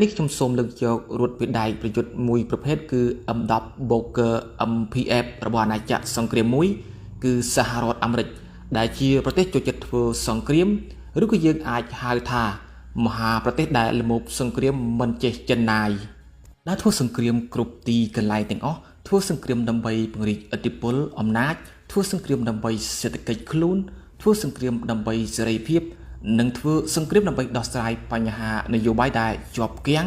នេះខ្ញុំសូមលើកយករថវិដាយប្រយុទ្ធមួយប្រភេទគឺ M10 Boker MPF របស់អាណាចក្រសង្គ្រាមមួយគឺសហរដ្ឋអាមេរិកដែលជាប្រទេសចូលចិត្តធ្វើសង្គ្រាមឬក៏យើងអាចហៅថាមហាប្រទេសដែលលំមសង្គ្រាមមិនចេះចិនណាយដែលធ្វើសង្គ្រាមគ្រប់ទីកន្លែងទាំងអស់ធ្វើសង្គ្រាមដើម្បីពង្រីកឥទ្ធិពលអំណាចធ្វើសង្គ្រាមដើម្បីសេដ្ឋកិច្ចខ្លួនធ្វើសង្គ្រាមដើម្បីសេរីភាពនិងធ្វើសង្គ្រាមដើម្បីដោះស្រាយបញ្ហានយោបាយដែលជាប់គាំង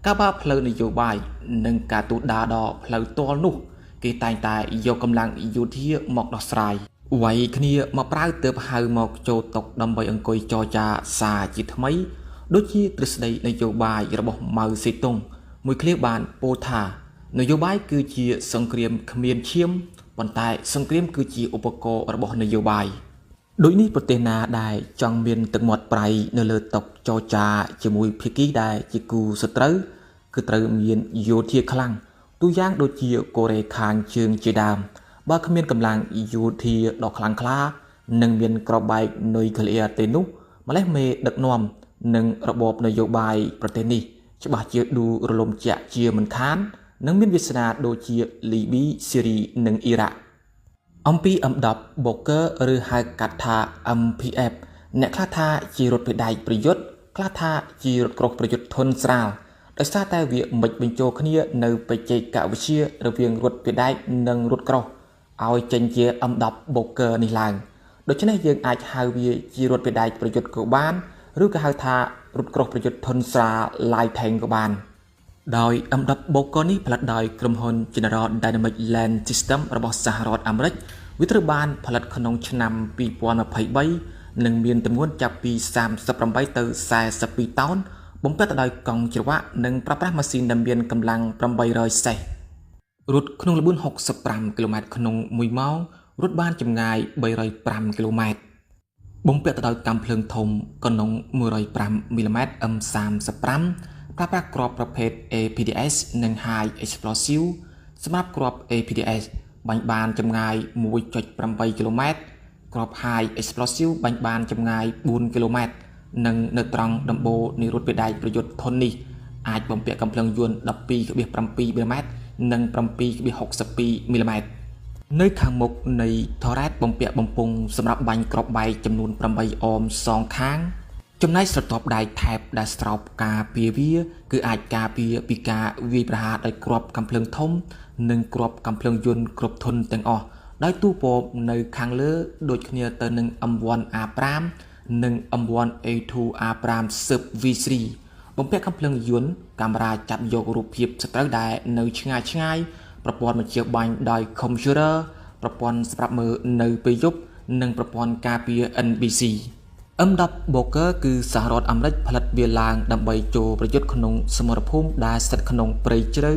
ការបើកផ្លូវនយោបាយនិងការទូតដាដល់ផ្លូវទាល់នោះគេតែងតែយកកម្លាំងយោធាមកដោះស្រាយវាយគ្នាមកប្រើទើបហៅមកចូលតុដើម្បីអង្គុយចរចាសារជាថ្មីដូចជាទ្រឹស្ដីនយោបាយរបស់ម៉ៅសេតុងមួយឃ្លាបានពោលថានយោបាយគឺជាសង្គ្រាមគ្មានឈាមប៉ុន្តែសង្គ្រាមគឺជាឧបករណ៍របស់នយោបាយដូចនេះប្រទេសណាដែលចង់មានទឹកមាត់ប្រៃនៅលើតុចរចាជាមួយភាគីដែលជាគូសត្រូវគឺត្រូវមានយោធាខ្លាំងទូយ៉ាងដូចជាកូរ៉េខាងជើងជាដើមបើគ្មានកម្លាំងយោធាដ៏ខ្លាំងក្លានិងមានក្របបែកនុយក្លេអ៊ែរទេនោះម្លេះមេដឹកនាំនិងរបបនយោបាយប្រទេសនេះច្បាស់ជាឌូរលំចាក់ជាមិនខាននិងមានវាសនាដូចជាលីប៊ីស៊ីរីនិងអ៊ីរ៉ាក់អំពី M10 Boker ឬហៅកាត់ថា MPF អ្នកខ្លះថាជារថវិដាយប្រយុទ្ធខ្លះថាជារថក្រោះប្រយុទ្ធធន់ស្រាលដោយសារតែវាមិនបញ្ចូលគ្នានៅបច្ចេកវិទ្យារវាងរថវិដាយនិងរថក្រោះឲ្យចេញជា M10 Boker នេះឡើងដូច្នេះយើងអាចហៅវាជារថវិដាយប្រយុទ្ធក៏បានឬក៏ហៅថារថក្រោះប្រយុទ្ធធន់ស្រាល Light Tank ក៏បានដោយ M10 Boker នេះផលិតដោយក្រុមហ៊ុន General Dynamics Land System របស់សហរដ្ឋអាមេរិកវាត្រូវបានផលិតក្នុងឆ្នាំ2023និងមានទម្ងន់ចាប់ពី38ទៅ42តោនបំពាក់ទៅដោយកង់ច្រវាក់និងប្រើប្រាស់ម៉ាស៊ីនដែលមានកម្លាំង800សេសរត់ក្នុងល្បឿន65គីឡូម៉ែត្រក្នុង1ម៉ោងរត់បានចម្ងាយ305គីឡូម៉ែត្របំពាក់ទៅដោយកាំភ្លើងធំកណ្ដុង105មីលីម៉ែត្រ M35 ប្រើប្រាស់គ្រាប់ប្រភេទ APDS និង High Explosive សម្រាប់គ្រាប់ APDS បាញ់បានចម្ងាយ 1.8 គីឡូម៉ែត្រគ្រាប់ High Explosive បាញ់បានចម្ងាយ4គីឡូម៉ែត្រនិងនៅត្រង់ដំបូលនៃរថវិដាយប្រយុទ្ធធន់នេះអាចបំពាក់កាំភ្លើងយន្ត 12.7 មីលីម៉ែត្រនិង 7.62 មីលីម៉ែត្រនៅខាងមុខនៃ Turret បំពាក់បំពង់សម្រាប់បាញ់គ្រាប់បែកចំនួន8អមសងខាងចំណែកស្រទាប់ដៃថែបដែលស្រោបការពារវាគឺអាចការពារពីការវាយប្រហារដោយគ្រាប់កាំភ្លើងធំនិងគ្រាប់កាំភ្លើងយន្តគ្រប់ធន់ទាំងអស់ដោយទូពណ៌នៅខាងលើដូចគ្នាទៅនឹង M1A5 និង M1A2A5 Sub V3 បំពាក់កាំភ្លើងយន្តកាមេរ៉ាចាប់យករូបភាពសត្រូវដែលនៅឆ្ងាយប្រព័ន្ធបញ្ជាបាញ់ដោយ Computer ប្រព័ន្ធសម្រាប់មើលនៅពេលយប់និងប្រព័ន្ធការពារ NBC M10 Boker គឺសហរដ្ឋអាមេរិកផលិតវាឡើងដើម្បីចូលប្រយុទ្ធក្នុងសមរភូមិដែលស្ថិតក្នុងព្រៃជ្រៅ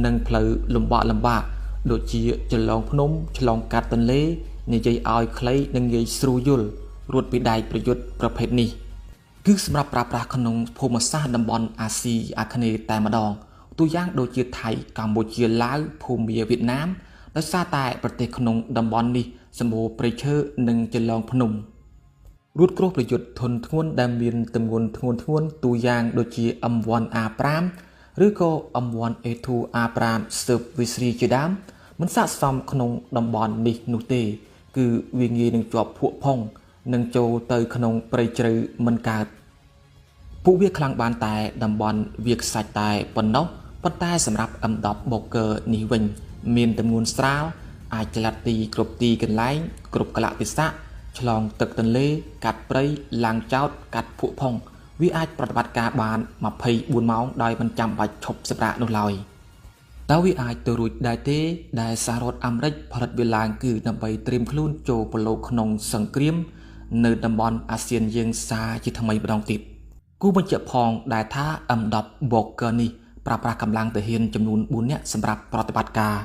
និងផ្លូវលំបាកដូចជាចន្លងភ្នំឆ្លងកាត់ទន្លេនិយាយឲ្យខ្លីនិងងាយស្រួលយល់រត់ពីដៃប្រយុទ្ធប្រភេទនេះគឺសម្រាប់ប្រើប្រាស់ក្នុងភូមិសាស្ត្រតំបន់អាស៊ីអាគ្នេយ៍តែម្ដងទូយ៉ាងដូចជាថៃកម្ពុជាឡាវភូមាវៀតណាមដោយសារតែប្រទេសក្នុងតំបន់នេះសម្បូរព្រៃឈើនិងចន្លងភ្នំរថក្រោះប្រយុទ្ធធន់ធ្ងន់ដែលមានទម្ងន់ធ្ងន់ទូយ៉ាងដូចជា M1A5 ឬក៏ M1A2A5 Sub V3 ជាដើមមិនស័ក្តិសមក្នុងតំបន់នេះនោះទេគឺវាងាយនឹងជាប់ភក់ផុងនិងចូលទៅក្នុងព្រៃជ្រៅមិនកើតពួកវាខ្លាំងបានតែតំបន់វាខ្សាច់តែប៉ុណ្ណោះប៉ុន្តែសម្រាប់ M10 Boker នេះវិញមានទម្ងន់ស្រាលអាចចល័តទីគ្រប់ទីកន្លែងគ្រប់កលៈទេសៈឆ្លងទឹកទន្លេកាត់ព្រៃឡើងចោតកាត់ភក់ផុងវាអាចប្រតិបត្តិការបាន24ម៉ោងដោយមិនចាំបាច់ឈប់សម្រាកនោះឡើយតើវាអាចទៅរួចដែរទេដែលសហរដ្ឋអាមេរិកផលិតវាឡើងគឺដើម្បីត្រៀមខ្លួនចូលប្រឡូកក្នុងសង្គ្រាមនៅតំបន់អាស៊ានយើងសារជាថ្មីម្ដងទៀតគូបញ្ជាក់ផងដែលថា M10 Boker នេះប្រើប្រាស់កម្លាំងទាហានចំនួន4នាក់សម្រាប់ប្រតិបត្តិការ